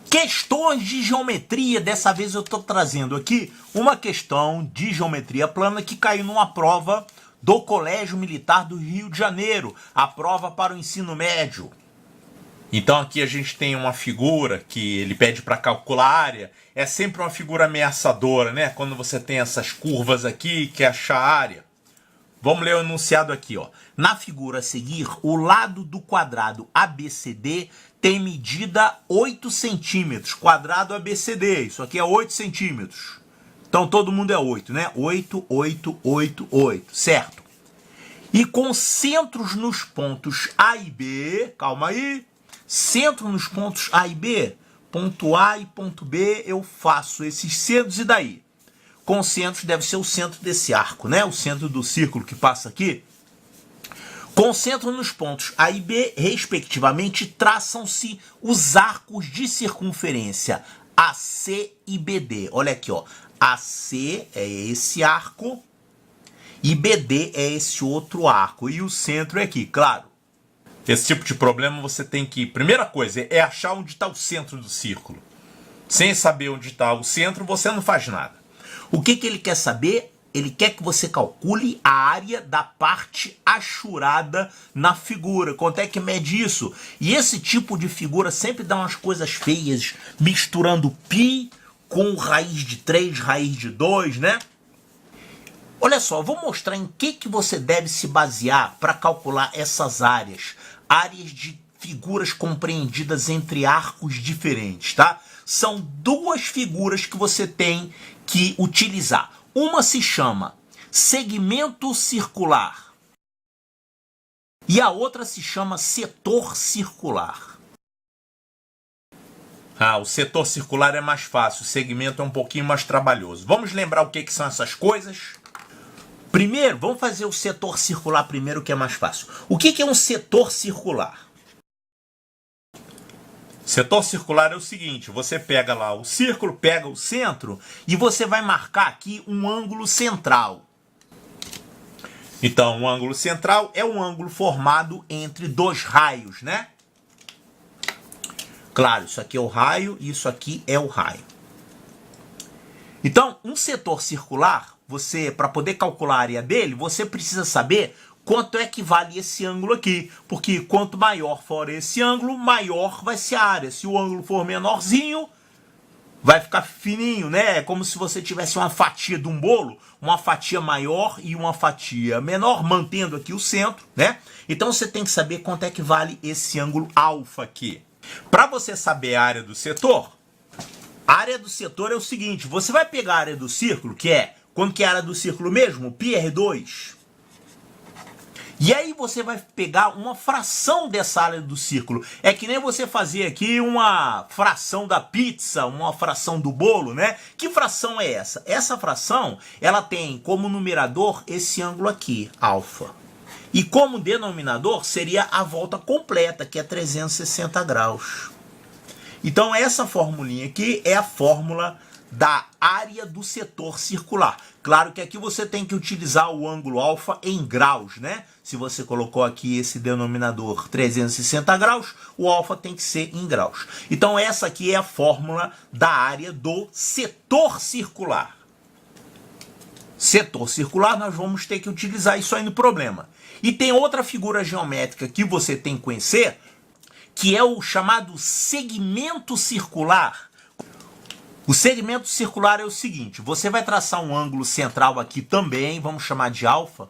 Questões de geometria, dessa vez eu estou trazendo aqui uma questão de geometria plana que caiu numa prova do Colégio Militar do Rio de Janeiro, a prova para o ensino médio. Então aqui a gente tem uma figura que ele pede para calcular a área, é sempre uma figura ameaçadora, né? Quando você tem essas curvas aqui, que é achar a área. Vamos ler o enunciado aqui, ó. Na figura a seguir, o lado do quadrado ABCD tem medida 8 centímetros. Quadrado ABCD, isso aqui é 8 centímetros. Então todo mundo é 8, né? 8, 8, 8, 8, certo? E com centros nos pontos A e B, calma aí, centro nos pontos A e B, ponto A e ponto B, eu faço esses centros e daí? Concentros deve ser o centro desse arco, né? O centro do círculo que passa aqui. Concentro nos pontos A e B, respectivamente, traçam-se os arcos de circunferência AC e BD. Olha aqui, ó. AC é esse arco e BD é esse outro arco. E o centro é aqui, claro. Esse tipo de problema você tem que... Primeira coisa é achar onde está o centro do círculo. Sem saber onde está o centro, você não faz nada. O que ele quer saber? Ele quer que você calcule a área da parte achurada na figura. Quanto é que mede isso? E esse tipo de figura sempre dá umas coisas feias, misturando π com raiz de 3, raiz de 2, né? Olha só, eu vou mostrar em que você deve se basear para calcular essas áreas. Áreas de figuras compreendidas entre arcos diferentes, tá? São duas figuras que você tem que utilizar. Uma se chama segmento circular e a outra se chama setor circular. O setor circular é mais fácil, o segmento é um pouquinho mais trabalhoso. Vamos lembrar o que são essas coisas? Primeiro, vamos fazer o setor circular primeiro, que é mais fácil. O que é um setor circular? Setor circular é o seguinte, você pega lá o círculo, pega o centro e você vai marcar aqui um ângulo central. Então, o ângulo central é um ângulo formado entre dois raios, né? Claro, isso aqui é o raio e isso aqui é o raio. Então, um setor circular, você, para poder calcular a área dele, você precisa saber quanto é que vale esse ângulo aqui, porque quanto maior for esse ângulo, maior vai ser a área. Se o ângulo for menorzinho, vai ficar fininho, né? É como se você tivesse uma fatia de um bolo, uma fatia maior e uma fatia menor, mantendo aqui o centro, né? Então você tem que saber quanto é que vale esse ângulo alfa aqui. Para você saber a área do setor, a área do setor é o seguinte, você vai pegar a área do círculo, que é, quanto que é a área do círculo mesmo? πr2. E aí você vai pegar uma fração dessa área do círculo. É que nem você fazer aqui uma fração da pizza, uma fração do bolo, né? Que fração é essa? Essa fração, ela tem como numerador esse ângulo aqui, alfa. E como denominador seria a volta completa, que é 360 graus. Então essa formulinha aqui é a fórmula da área do setor circular. Claro que aqui você tem que utilizar o ângulo alfa em graus, né? Se você colocou aqui esse denominador 360 graus, o alfa tem que ser em graus. Então essa aqui é a fórmula da área do setor circular. Setor circular, nós vamos ter que utilizar isso aí no problema. E tem outra figura geométrica que você tem que conhecer, que é o chamado segmento circular. O segmento circular é o seguinte, você vai traçar um ângulo central aqui também, vamos chamar de alfa.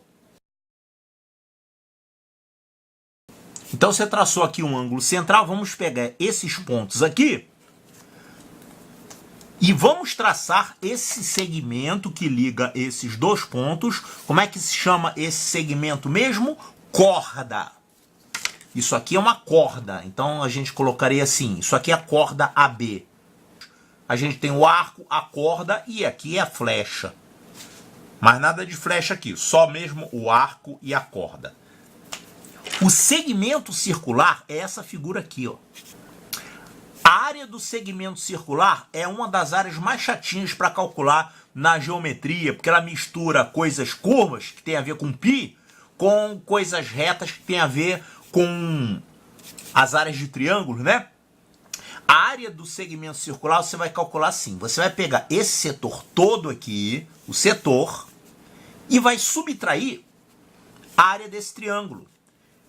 Então você traçou aqui um ângulo central, vamos pegar esses pontos aqui e vamos traçar esse segmento que liga esses dois pontos. Como é que se chama esse segmento mesmo? Corda. Isso aqui é uma corda, então a gente colocaria assim, isso aqui é a corda AB. A gente tem o arco, a corda e aqui é a flecha. Mas nada de flecha aqui, só mesmo o arco e a corda. O segmento circular é essa figura aqui, ó. A área do segmento circular é uma das áreas mais chatinhas para calcular na geometria, porque ela mistura coisas curvas, que tem a ver com π, com coisas retas, que tem a ver com as áreas de triângulos, né? A área do segmento circular você vai calcular assim. Você vai pegar esse setor todo aqui, o setor, e vai subtrair a área desse triângulo.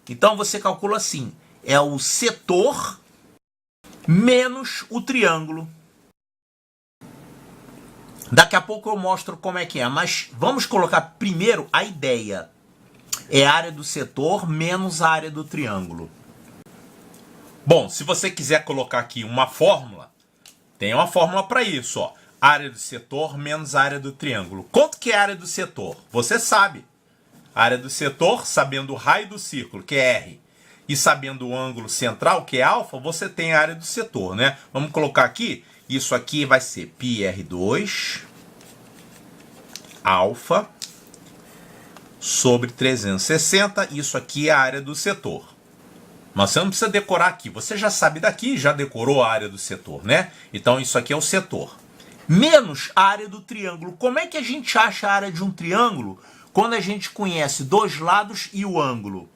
Então você calcula assim, é o setor menos o triângulo. Daqui a pouco eu mostro como é que é, mas vamos colocar primeiro a ideia. É a área do setor menos a área do triângulo. Bom, se você quiser colocar aqui uma fórmula, tem uma fórmula para isso, ó. Área do setor menos a área do triângulo. Quanto que é a área do setor? Você sabe. A área do setor, sabendo o raio do círculo, que é R, e sabendo o ângulo central, que é alfa, você tem a área do setor, né? Vamos colocar aqui, isso aqui vai ser πr2 alfa sobre 360, isso aqui é a área do setor. Mas você não precisa decorar aqui, você já sabe daqui, já decorou a área do setor, né? Então isso aqui é o setor. Menos a área do triângulo. Como é que a gente acha a área de um triângulo quando a gente conhece dois lados e o ângulo?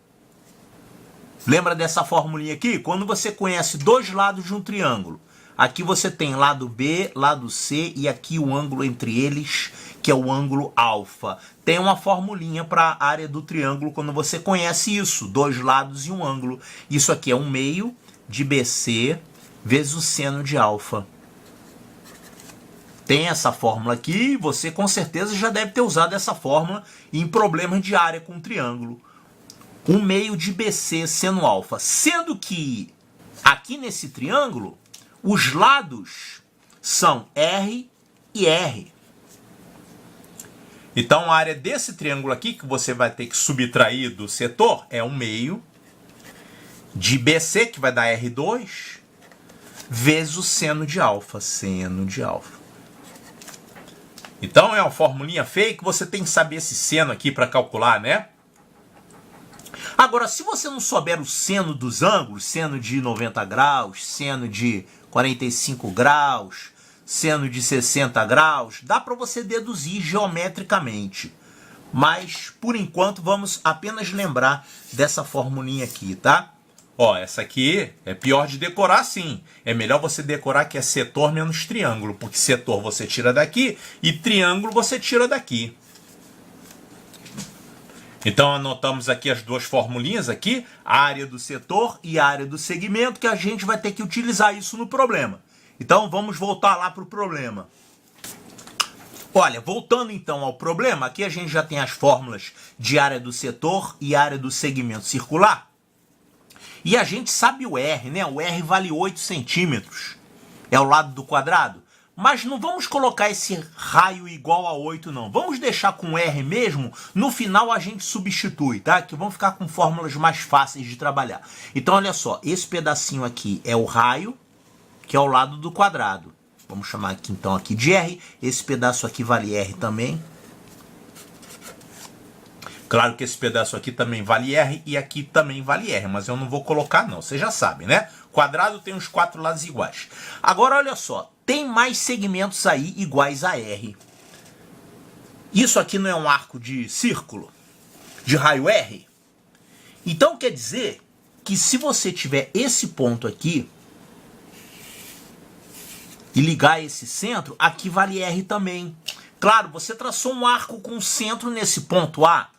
Lembra dessa formulinha aqui? Quando você conhece dois lados de um triângulo, aqui você tem lado B, lado C e aqui o ângulo entre eles, que é o ângulo alfa. Tem uma formulinha para a área do triângulo quando você conhece isso, dois lados e um ângulo. Isso aqui é 1/2 de BC vezes o seno de alfa. Tem essa fórmula aqui, você com certeza já deve ter usado essa fórmula em problemas de área com triângulo. 1/2 de BC seno alfa. Sendo que aqui nesse triângulo, os lados são R e R. Então a área desse triângulo aqui, que você vai ter que subtrair do setor, é 1/2 de BC, que vai dar R2, vezes o seno de alfa. Seno de alfa. Então é uma formulinha feia que você tem que saber esse seno aqui para calcular, né? Agora, se você não souber o seno dos ângulos, seno de 90 graus, seno de 45 graus, seno de 60 graus, dá para você deduzir geometricamente. Mas, por enquanto, vamos apenas lembrar dessa formulinha aqui, tá? Ó, essa aqui é pior de decorar sim. É melhor você decorar que é setor menos triângulo, porque setor você tira daqui e triângulo você tira daqui. Então anotamos aqui as duas formulinhas aqui, a área do setor e a área do segmento, que a gente vai ter que utilizar isso no problema. Então vamos voltar lá para o problema. Olha, voltando então ao problema, aqui a gente já tem as fórmulas de área do setor e área do segmento circular. E a gente sabe o R, né? O R vale 8 centímetros. É o lado do quadrado. Mas não vamos colocar esse raio igual a 8, não. Vamos deixar com R mesmo. No final a gente substitui, tá? Que vão ficar com fórmulas mais fáceis de trabalhar. Então, olha só. Esse pedacinho aqui é o raio, que é o lado do quadrado. Vamos chamar aqui então aqui de R. Esse pedaço aqui vale R também. Claro que esse pedaço aqui também vale R e aqui também vale R, mas eu não vou colocar não, você já sabe, né? Quadrado tem os 4 lados iguais. Agora, olha só, tem mais segmentos aí iguais a R. Isso aqui não é um arco de círculo, de raio R? Então quer dizer que se você tiver esse ponto aqui e ligar esse centro, aqui vale R também. Claro, você traçou um arco com centro nesse ponto A.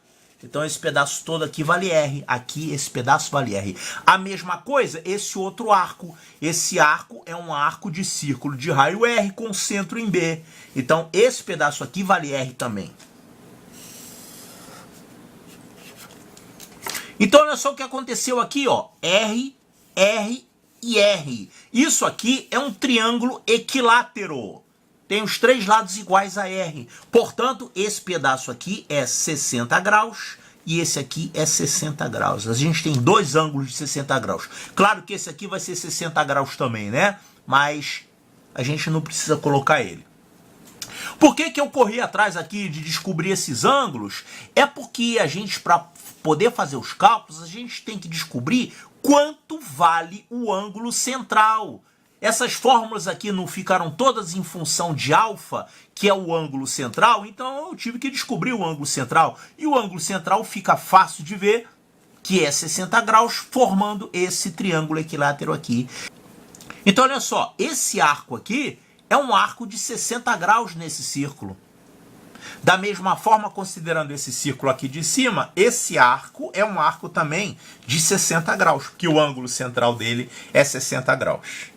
Então esse pedaço todo aqui vale R. Aqui esse pedaço vale R. A mesma coisa, esse outro arco. Esse arco é um arco de círculo de raio R com centro em B. Então esse pedaço aqui vale R também. Então olha só o que aconteceu aqui, ó. R, R e R. Isso aqui é um triângulo equilátero. Tem os 3 lados iguais a R. Portanto, esse pedaço aqui é 60 graus e esse aqui é 60 graus. A gente tem 2 ângulos de 60 graus. Claro que esse aqui vai ser 60 graus também, né? Mas a gente não precisa colocar ele. Por que eu corri atrás aqui de descobrir esses ângulos? É porque a gente, para poder fazer os cálculos, a gente tem que descobrir quanto vale o ângulo central. Essas fórmulas aqui não ficaram todas em função de alfa, que é o ângulo central, então eu tive que descobrir o ângulo central. E o ângulo central fica fácil de ver, que é 60 graus, formando esse triângulo equilátero aqui. Então, olha só, esse arco aqui é um arco de 60 graus nesse círculo. Da mesma forma, considerando esse círculo aqui de cima, esse arco é um arco também de 60 graus, porque o ângulo central dele é 60 graus.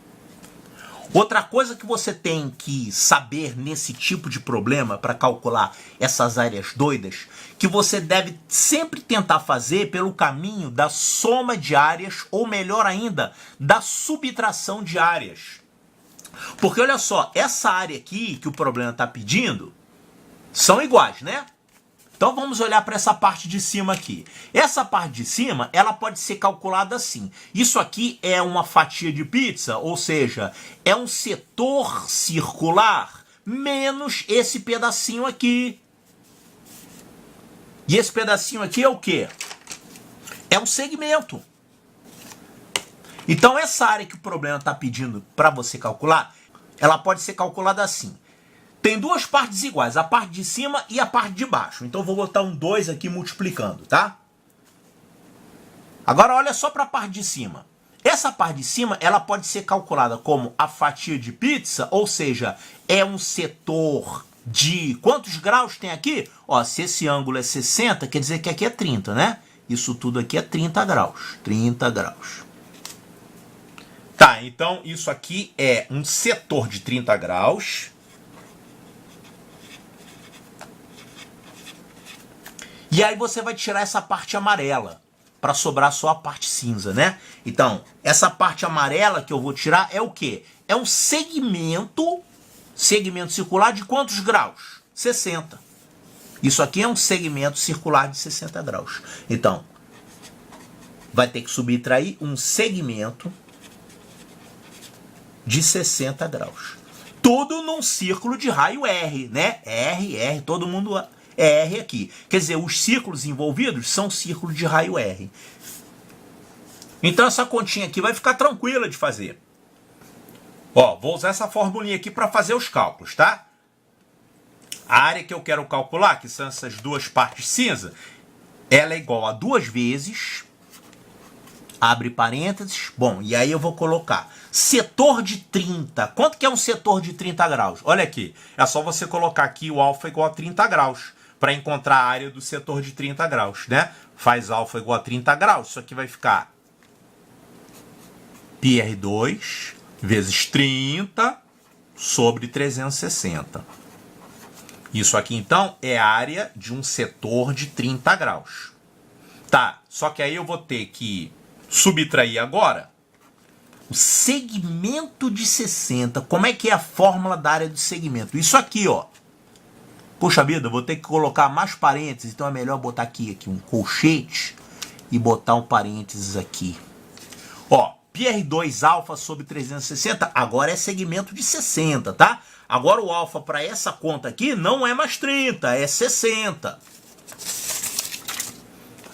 Outra coisa que você tem que saber nesse tipo de problema para calcular essas áreas doidas, que você deve sempre tentar fazer pelo caminho da soma de áreas, ou melhor ainda, da subtração de áreas. Porque olha só, essa área aqui que o problema está pedindo são iguais, né? Então vamos olhar para essa parte de cima aqui. Essa parte de cima, ela pode ser calculada assim. Isso aqui é uma fatia de pizza, ou seja, é um setor circular menos esse pedacinho aqui. E esse pedacinho aqui é o quê? É um segmento. Então essa área que o problema está pedindo para você calcular, ela pode ser calculada assim. Tem duas partes iguais, a parte de cima e a parte de baixo. Então eu vou botar um 2 aqui multiplicando, tá? Agora olha só para a parte de cima. Essa parte de cima, ela pode ser calculada como a fatia de pizza, ou seja, é um setor de... Quantos graus tem aqui? Ó, se esse ângulo é 60, quer dizer que aqui é 30, né? Isso tudo aqui é 30 graus. 30 graus. Tá, então isso aqui é um setor de 30 graus... E aí você vai tirar essa parte amarela para sobrar só a parte cinza, né? Então, essa parte amarela que eu vou tirar é o quê? É um segmento circular de quantos graus? 60. Isso aqui é um segmento circular de 60 graus. Então, vai ter que subtrair um segmento de 60 graus. Tudo num círculo de raio R, né? R, todo mundo... é R aqui. Quer dizer, os círculos envolvidos são círculos de raio R. Então essa continha aqui vai ficar tranquila de fazer. Ó, vou usar essa formulinha aqui para fazer os cálculos, tá? A área que eu quero calcular, que são essas duas partes cinza, ela é igual a 2 vezes, abre parênteses, bom, e aí eu vou colocar setor de 30. Quanto que é um setor de 30 graus? Olha aqui, é só você colocar aqui o alfa igual a 30 graus. Para encontrar a área do setor de 30 graus, né? Faz alfa igual a 30 graus. Isso aqui vai ficar πr2 vezes 30 sobre 360. Isso aqui, então, é a área de um setor de 30 graus. Tá, só que aí eu vou ter que subtrair agora o segmento de 60. Como é que é a fórmula da área do segmento? Isso aqui, ó. Poxa vida, eu vou ter que colocar mais parênteses, então é melhor botar aqui um colchete e botar um parênteses aqui. Ó, πr2 alfa sobre 360 agora é segmento de 60, tá? Agora o alfa para essa conta aqui não é mais 30, é 60.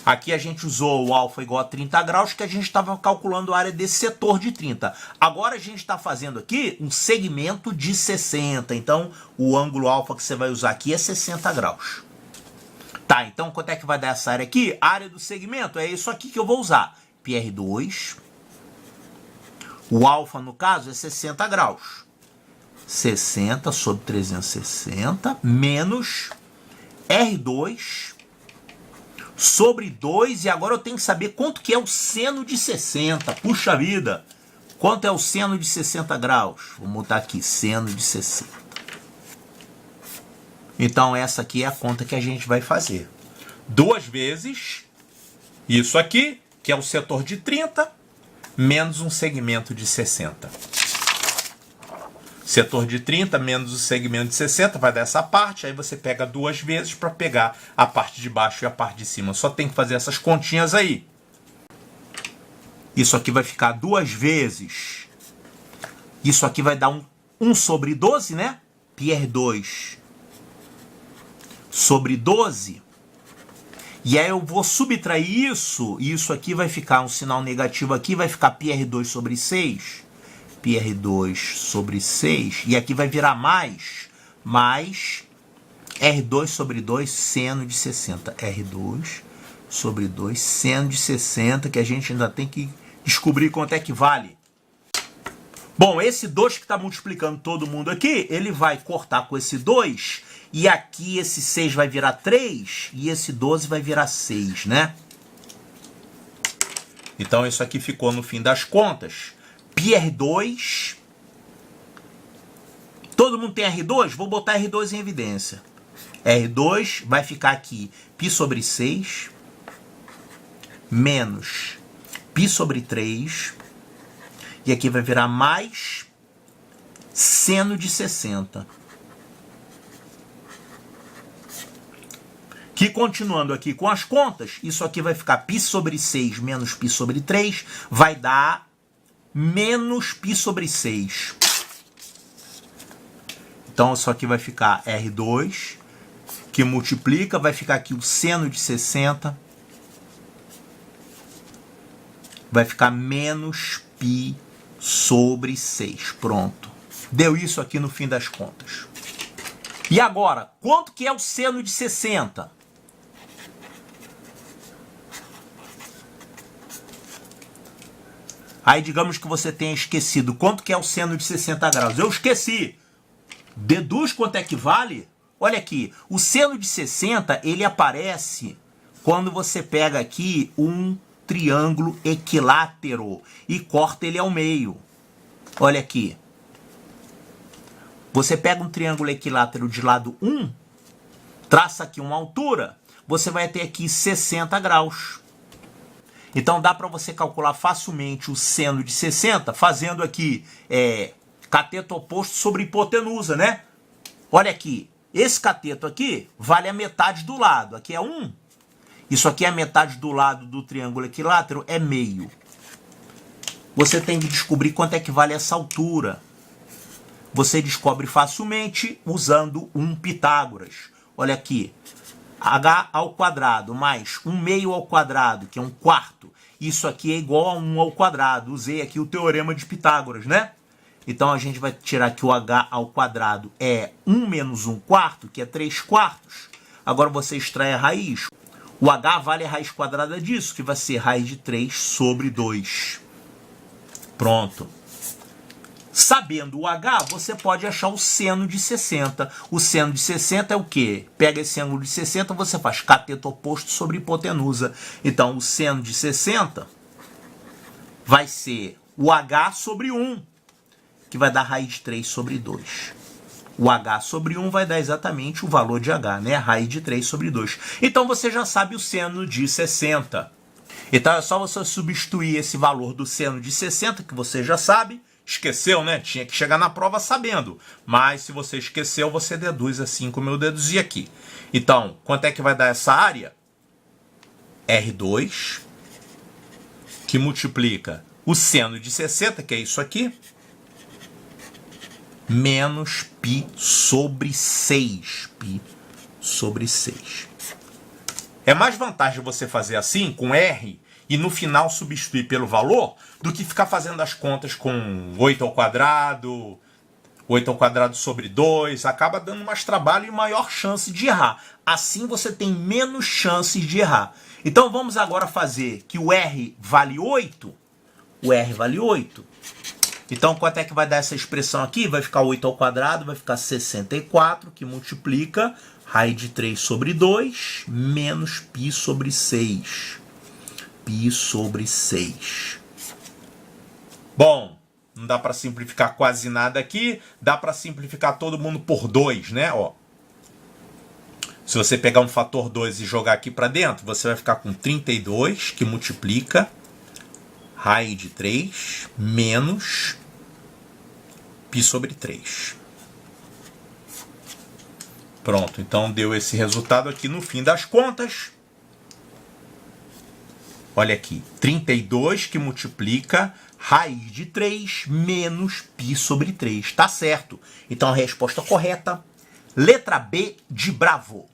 Aqui a gente usou o alfa igual a 30 graus, que a gente estava calculando a área desse setor de 30. Agora a gente está fazendo aqui um segmento de 60. Então, o ângulo alfa que você vai usar aqui é 60 graus. Tá, então quanto é que vai dar essa área aqui? A área do segmento é isso aqui que eu vou usar. πr2. O alfa, no caso, é 60 graus. 60 sobre 360 menos R2 sobre 2, e agora eu tenho que saber quanto que é o seno de 60. Puxa vida! Quanto é o seno de 60 graus? Vou botar aqui, seno de 60. Então essa aqui é a conta que a gente vai fazer. 2 vezes isso aqui, que é o setor de 30, menos um segmento de 60. Setor de 30 menos o segmento de 60 vai dar essa parte, aí você pega 2 vezes para pegar a parte de baixo e a parte de cima. Só tem que fazer essas continhas aí. Isso aqui vai ficar 2 vezes. Isso aqui vai dar 1 sobre 12, né? πr2 sobre 12. E aí eu vou subtrair isso, e isso aqui vai ficar um sinal negativo aqui, vai ficar πr2 sobre 6. πr2 sobre 6, e aqui vai virar mais R2 sobre 2 seno de 60. R2 sobre 2 seno de 60, que a gente ainda tem que descobrir quanto é que vale. Bom, esse 2 que está multiplicando todo mundo aqui, ele vai cortar com esse 2, e aqui esse 6 vai virar 3, e esse 12 vai virar 6, né? Então isso aqui ficou no fim das contas. πr2. Todo mundo tem R2? Vou botar R2 em evidência. R2 vai ficar aqui π sobre 6 menos π sobre 3. E aqui vai virar mais seno de 60. Que continuando aqui com as contas, isso aqui vai ficar π sobre 6 menos π sobre 3, vai dar menos π sobre 6. Então isso aqui vai ficar R2, que multiplica, vai ficar aqui o seno de 60, vai ficar menos π sobre 6. Pronto. Deu isso aqui no fim das contas. E agora, quanto que é o seno de 60? Aí digamos que você tenha esquecido quanto que é o seno de 60 graus. Eu esqueci. Deduz quanto é que vale? Olha aqui, o seno de 60, ele aparece quando você pega aqui um triângulo equilátero e corta ele ao meio. Olha aqui. Você pega um triângulo equilátero de lado 1, traça aqui uma altura, você vai ter aqui 60 graus. Então dá para você calcular facilmente o seno de 60 fazendo aqui cateto oposto sobre hipotenusa, né? Olha aqui, esse cateto aqui vale a metade do lado, aqui é 1. Isso aqui é a metade do lado do triângulo equilátero, é meio. Você tem que descobrir quanto é que vale essa altura. Você descobre facilmente usando um Pitágoras. Olha aqui, h ao quadrado mais 1 meio ao quadrado, que é 1/4. Isso aqui é igual a 1 ao quadrado. Usei aqui o teorema de Pitágoras, né? Então a gente vai tirar que o h ao quadrado é 1 menos 1/4, que é 3/4. Agora você extrai a raiz. O h vale a raiz quadrada disso, que vai ser raiz de 3 sobre 2. Pronto. Sabendo o h, você pode achar o seno de 60. O seno de 60 é o quê? Pega esse ângulo de 60, você faz cateto oposto sobre hipotenusa. Então, o seno de 60 vai ser o h sobre 1, que vai dar raiz de 3 sobre 2. O h sobre 1 vai dar exatamente o valor de h, né? A raiz de 3 sobre 2. Então, você já sabe o seno de 60. Então, é só você substituir esse valor do seno de 60, que você já sabe. Esqueceu, né? Tinha que chegar na prova sabendo. Mas se você esqueceu, você deduz assim como eu deduzi aqui. Então, quanto é que vai dar essa área? R2, que multiplica o seno de 60, que é isso aqui, menos π sobre 6. Π sobre 6. É mais vantagem você fazer assim, com R, e no final substituir pelo valor, do que ficar fazendo as contas com 8 ao quadrado, 8 ao quadrado sobre 2, acaba dando mais trabalho e maior chance de errar. Assim você tem menos chances de errar. Então vamos agora fazer que o R vale 8. O R vale 8. Então quanto é que vai dar essa expressão aqui? Vai ficar 8 ao quadrado, vai ficar 64, que multiplica raiz de 3 sobre 2, menos π sobre 6. π sobre 6. Bom, não dá para simplificar quase nada aqui. Dá para simplificar todo mundo por 2, né? Ó. Se você pegar um fator 2 e jogar aqui para dentro, você vai ficar com 32, que multiplica raiz de 3 menos π sobre 3. Pronto, então deu esse resultado aqui no fim das contas. Olha aqui, 32 que multiplica raiz de 3 menos π sobre 3. Tá certo. Então a resposta correta, letra B de Bravo.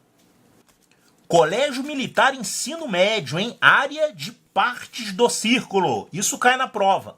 Colégio Militar Ensino Médio, em área de partes do círculo. Isso cai na prova.